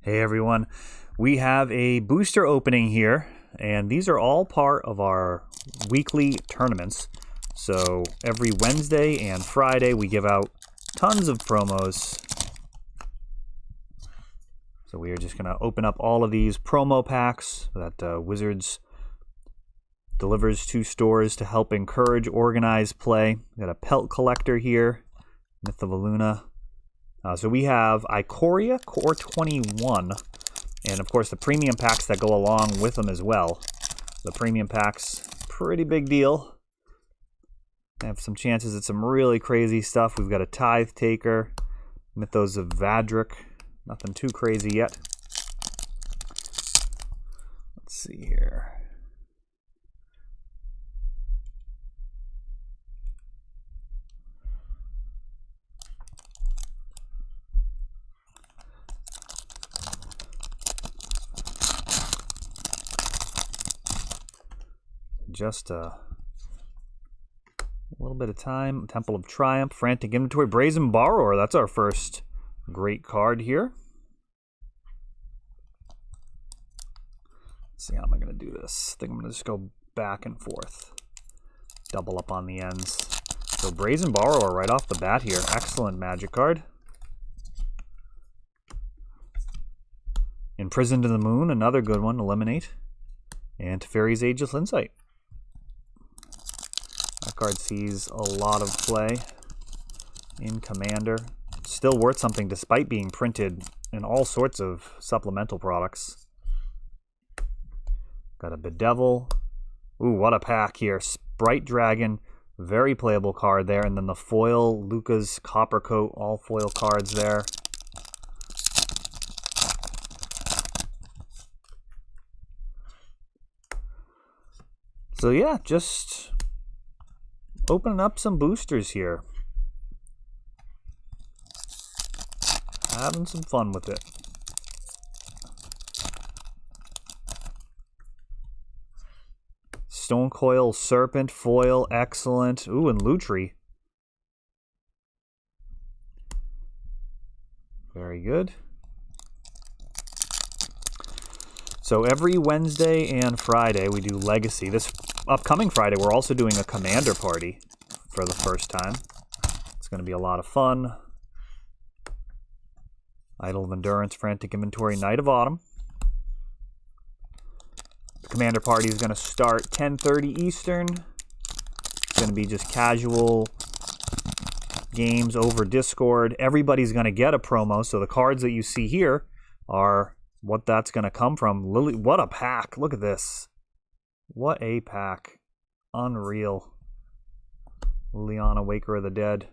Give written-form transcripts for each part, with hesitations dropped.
Hey everyone, we have a booster opening here, and these are all part of our weekly tournaments. So every Wednesday and Friday we give out tons of promos. So we are just going to open up all of these promo packs that Wizards delivers to stores to help encourage organized play. We got a Pelt Collector here, Myth of Aluna. So we have Ikoria Core 21, and of course the premium packs that go along with them as well. The premium packs, pretty big deal. I have some chances at some really crazy stuff. We've got a Tithe Taker, Mythos of Vadric, nothing too crazy yet. Let's see here. Just a little bit of time. Temple of Triumph, Frantic Inventory, Brazen Borrower. That's our first great card here. Let's see, how am I going to do this? I think I'm going to just go back and forth. Double up on the ends. So Brazen Borrower right off the bat here. Excellent Magic card. Imprisoned in the Moon, another good one. Eliminate. And Teferi's Ageless Insight. That card sees a lot of play in Commander. Still worth something despite being printed in all sorts of supplemental products. Got a Bedevil. Ooh, what a pack here. Sprite Dragon, very playable card there. And then the foil, Luca's Copper Coat, all foil cards there. So yeah, just opening up some boosters here. Having some fun with it. Stonecoil Serpent, foil, excellent. Ooh, and Lutri. Very good. So every Wednesday and Friday we do Legacy. This upcoming Friday we're also doing a Commander party for the first time. It's going to be a lot of fun. Idol of Endurance, Frantic Inventory, Night of Autumn. The Commander party is going to start 10:30 Eastern. It's going to be just casual games over Discord. Everybody's going to get a promo, so the cards that you see here are what that's going to come from. Lily, what a pack. Look at this. What a pack. Unreal. Liliana, Waker of the Dead.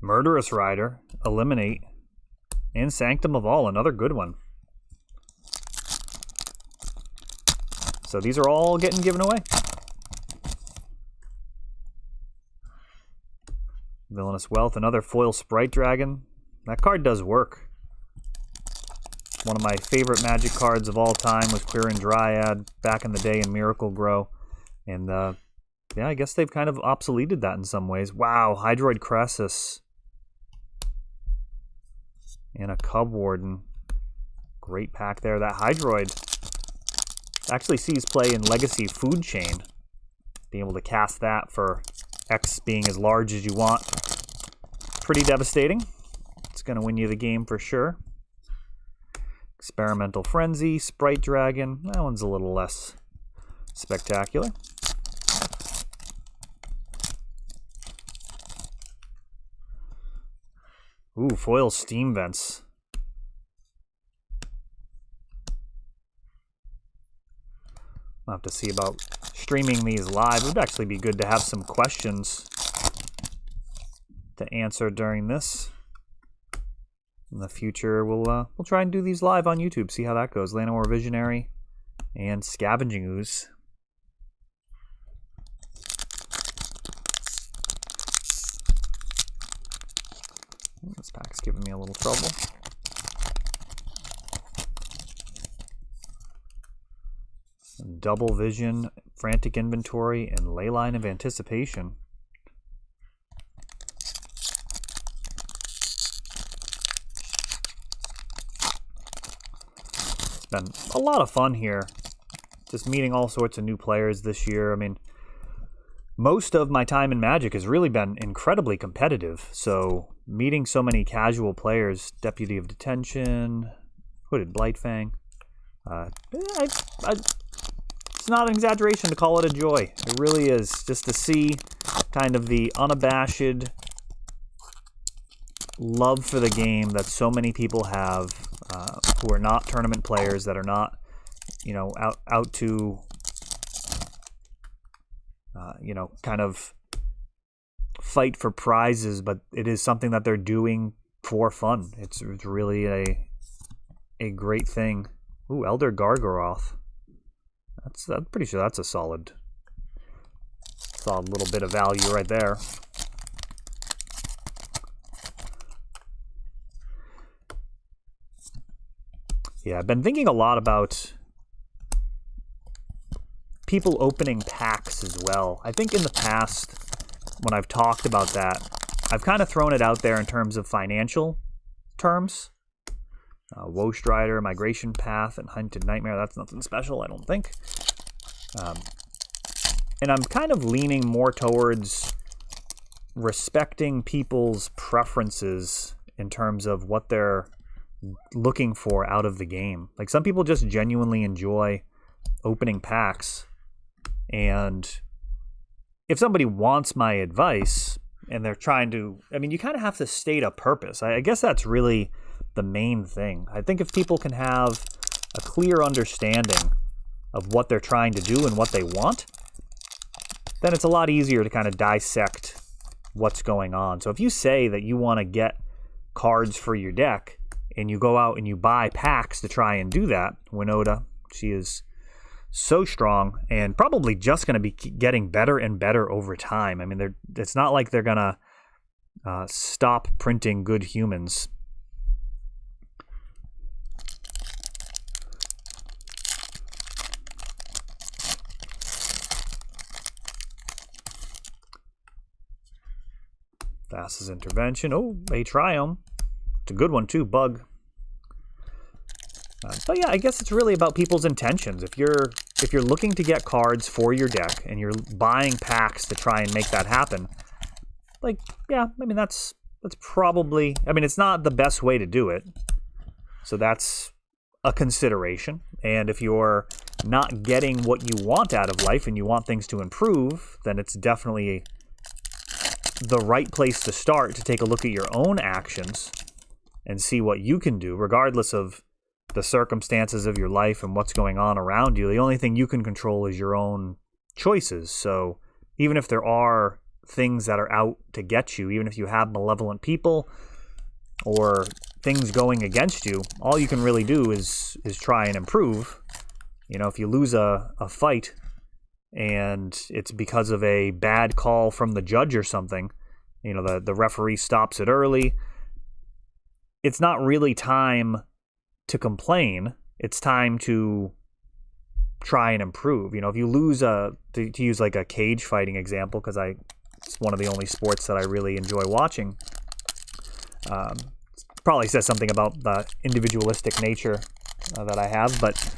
Murderous Rider, Eliminate, and Sanctum of All, another good one. So these are all getting given away. Villainous Wealth, another foil Sprite Dragon. That card does work. One of my favorite Magic cards of all time was Quirion Dryad back in the day in Miracle Grow. And yeah, I guess they've kind of obsoleted that in some ways. Wow, Hydroid Crassus. And a Cub Warden. Great pack there. That Hydroid actually sees play in Legacy Food Chain. Being able to cast that for X being as large as you want. Pretty devastating. It's going to win you the game for sure. Experimental Frenzy, Sprite Dragon. That one's a little less spectacular. Ooh, foil Steam Vents. I'll have to see about streaming these live. It would actually be good to have some questions to answer during this. In the future, we'll try and do these live on YouTube, see how that goes. Llanowar Visionary and Scavenging Ooze. This pack's giving me a little trouble. Double Vision, Frantic Inventory, and Leyline of Anticipation. It's been a lot of fun here. Just meeting all sorts of new players this year. I mean, most of my time in Magic has really been incredibly competitive. So meeting so many casual players, Deputy of Detention, Hooded Blightfang. It's not an exaggeration to call it a joy. It really is. Just to see kind of the unabashed love for the game that so many people have who are not tournament players, that are not, out to, kind of fight for prizes, but it is something that they're doing for fun. It's really a great thing. Ooh, Elder Gargaroth. I'm pretty sure that's a solid little bit of value right there. Yeah, I've been thinking a lot about people opening packs as well. I think in the past, when I've talked about that, I've kind of thrown it out there in terms of financial terms. Woestrider, Migration Path, and Hunted Nightmare, that's nothing special, I don't think. And I'm kind of leaning more towards respecting people's preferences in terms of what they're looking for out of the game. Like, some people just genuinely enjoy opening packs, and if somebody wants my advice and they're trying to, you kind of have to state a purpose. I guess that's really the main thing. I think if people can have a clear understanding of what they're trying to do and what they want, then it's a lot easier to kind of dissect what's going on. So if you say that you want to get cards for your deck and you go out and you buy packs to try and do that, Winota, she is so strong and probably just going to be getting better and better over time. It's not like they're going to stop printing good humans. Fastest Intervention. Oh, a Triome. It's a good one too, Bug. But yeah, I guess it's really about people's intentions. If you're looking to get cards for your deck and you're buying packs to try and make that happen, that's probably, it's not the best way to do it. So that's a consideration. And if you're not getting what you want out of life and you want things to improve, then it's definitely the right place to start to take a look at your own actions and see what you can do, regardless of the circumstances of your life and what's going on around you. The only thing you can control is your own choices. So even if there are things that are out to get you, even if you have malevolent people or things going against you, all you can really do is try and improve. If you lose a fight and it's because of a bad call from the judge or something, the referee stops it early, it's not really time to complain. It's time to try and improve. If you lose to use like a cage fighting example, because it's one of the only sports that I really enjoy watching. Probably says something about the individualistic nature that I have, but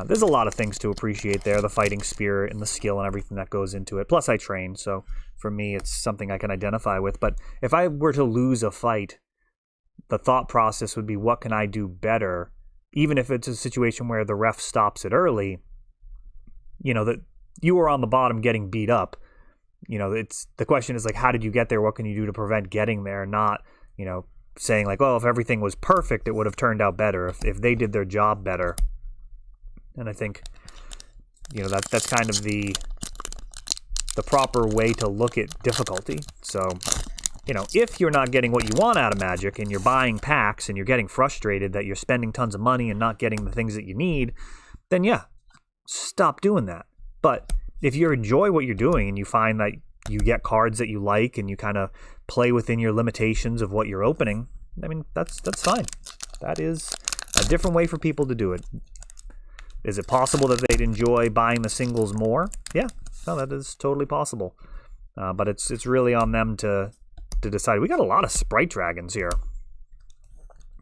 there's a lot of things to appreciate there, the fighting spirit and the skill and everything that goes into it. Plus I train, so for me it's something I can identify with. But if I were to lose a fight, the thought process would be, what can I do better? Even if it's a situation where the ref stops it early, that you were on the bottom getting beat up. It's the question is like, how did you get there? What can you do to prevent getting there? Not, saying like, well, if everything was perfect, it would have turned out better if they did their job better. And I think, that's kind of the proper way to look at difficulty. So, if you're not getting what you want out of Magic and you're buying packs and you're getting frustrated that you're spending tons of money and not getting the things that you need, then yeah, stop doing that. But if you enjoy what you're doing and you find that you get cards that you like and you kind of play within your limitations of what you're opening, that's fine. That is a different way for people to do it. Is it possible that they'd enjoy buying the singles more? Yeah, no, that is totally possible. But it's really on them to decide. We got a lot of Sprite Dragons here.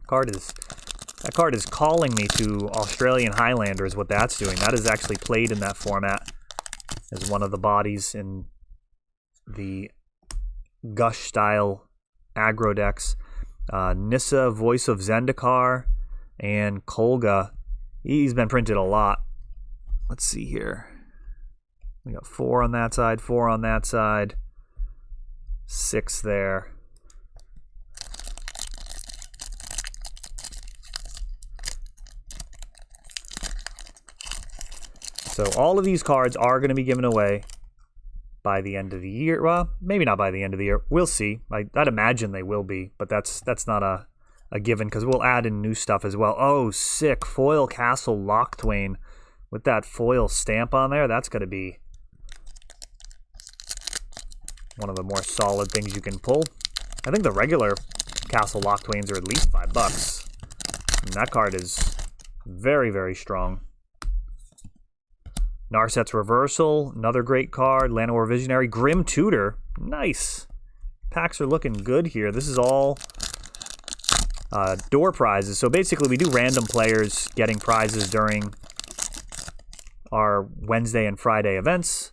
That card is calling me to Australian Highlander is what that's doing. That is actually played in that format as one of the bodies in the Gush style aggro decks. Nissa, Voice of Zendikar, and Kolga. He's been printed a lot. Let's see here. We got 4 on that side, 4 on that side, 6 there. So all of these cards are going to be given away by the end of the year. Well, maybe not by the end of the year. We'll see. I'd imagine they will be, but that's not a given because we'll add in new stuff as well. Oh, sick. Foil Castle Lochtwain with that foil stamp on there. That's going to be one of the more solid things you can pull. I think the regular Castle Lochtwains are at least $5. And that card is very, very strong. Narset's Reversal, another great card. Llanowar Visionary. Grim Tutor. Nice. Packs are looking good here. This is all door prizes. So basically we do random players getting prizes during our Wednesday and Friday events.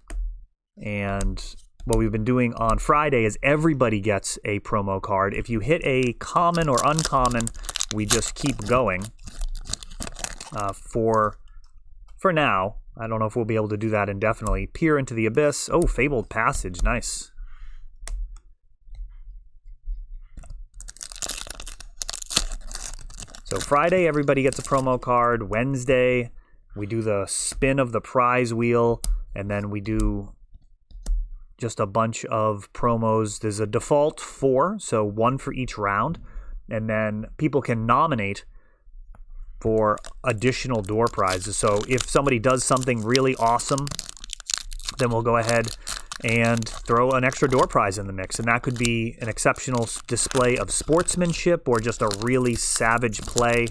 And what we've been doing on Friday is everybody gets a promo card. If you hit a common or uncommon, we just keep going for now. I don't know if we'll be able to do that indefinitely. Peer into the Abyss. Oh, Fabled Passage. Nice. So Friday, everybody gets a promo card. Wednesday, we do the spin of the prize wheel. And then we do just a bunch of promos. There's a default 4, so 1 for each round. And then people can nominate for additional door prizes. So if somebody does something really awesome, then we'll go ahead and throw an extra door prize in the mix. And that could be an exceptional display of sportsmanship or just a really savage play,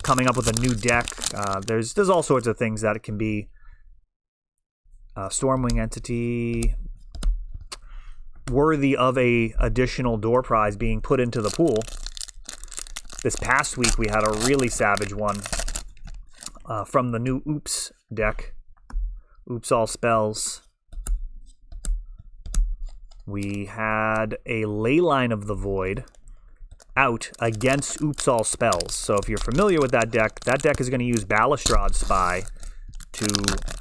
coming up with a new deck. There's all sorts of things that it can be. Stormwing Entity, worthy of a additional door prize being put into the pool. This past week, we had a really savage one from the new Oops deck. Oops All Spells. We had a Leyline of the Void out against Oops All Spells. So if you're familiar with that deck is going to use Balustrade Spy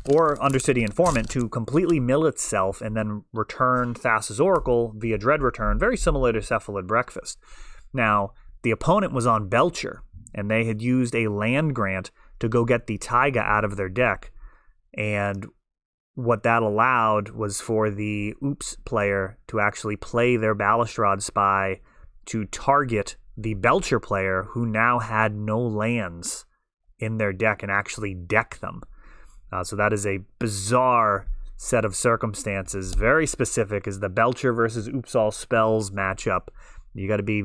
or Undercity Informant to completely mill itself and then return Thassa's Oracle via Dread Return, very similar to Cephalid Breakfast. Now, the opponent was on Belcher, and they had used a land grant to go get the Taiga out of their deck. And what that allowed was for the Oops player to actually play their Balustrade Spy to target the Belcher player who now had no lands in their deck and actually deck them. So that is a bizarre set of circumstances. Very specific is the Belcher versus Oops All Spells matchup. You got to be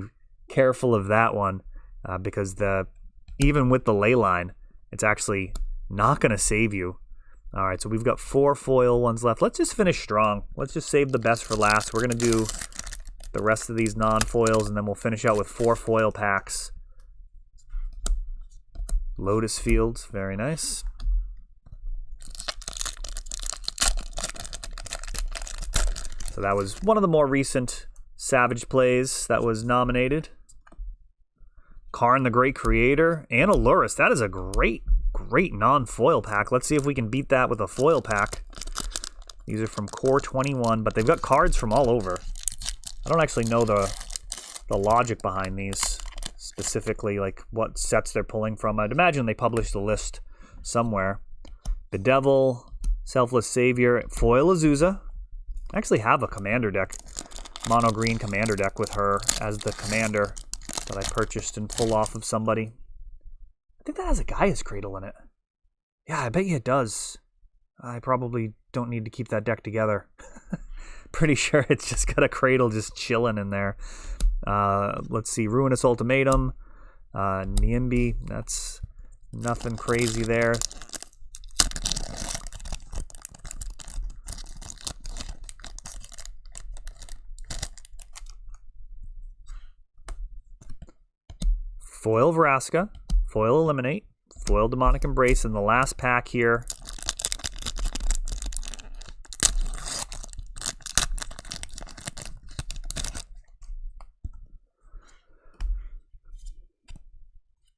careful of that one because even with the Leyline, it's actually not going to save you. All right, so we've got 4 foil ones left. Let's just finish strong. Let's just save the best for last. We're going to do the rest of these non-foils, and then we'll finish out with 4 foil packs. Lotus Fields, very nice. So that was one of the more recent Savage plays that was nominated. Karn the Great Creator and Aluris. That is a great non-foil pack. Let's see if we can beat that with a foil pack. These are from Core 21, but they've got cards from all over. I don't actually know the logic behind these, specifically like what sets they're pulling from. I'd imagine they published the list somewhere. Bedevil, Selfless Savior, Foil Azusa. I actually have a commander deck, mono green commander deck with her as the commander that I purchased and pull off of somebody. I think that has a Gaia's Cradle in it. Yeah, I bet you it does. I probably don't need to keep that deck together. Pretty sure it's just got a Cradle just chilling in there. Let's see, Ruinous Ultimatum, Niambi, that's Nothing crazy there. Foil Vraska, foil Eliminate, foil Demonic Embrace in the last pack here.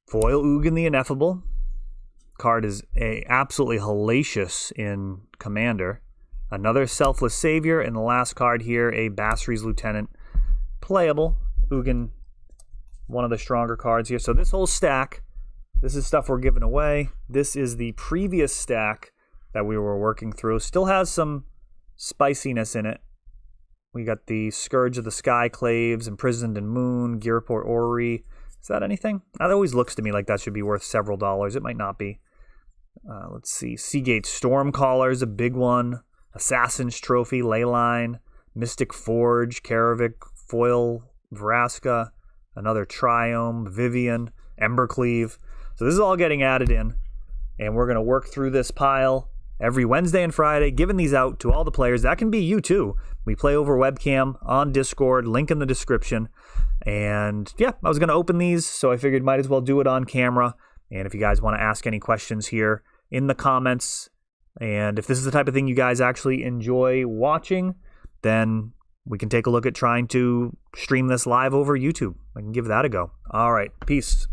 Foil Ugin the Ineffable. Card is absolutely hellacious in Commander. Another Selfless Savior, and the last card here, a Basri's Lieutenant. Playable. Ugin, one of the stronger cards here. So this whole stack, this is stuff we're giving away. This is the previous stack that we were working through. Still has some spiciness in it. We got the Scourge of the Skyclaves, Imprisoned in Moon, Gearport Orrery. Is that anything? That always looks to me like that should be worth several dollars. It might not be. Let's see. Seagate Stormcaller is a big one. Assassin's Trophy, Leyline, Mystic Forge, Karavik, Foil Vraska, another Triome, Vivian, Embercleave. So this is all getting added in, and we're going to work through this pile every Wednesday and Friday, giving these out to all the players. That can be you too. We play over webcam on Discord, link in the description. And yeah, I was going to open these, so I figured might as well do it on camera. And if you guys want to ask any questions here in the comments, and if this is the type of thing you guys actually enjoy watching, then we can take a look at trying to stream this live over YouTube. I can give that a go. All right, peace.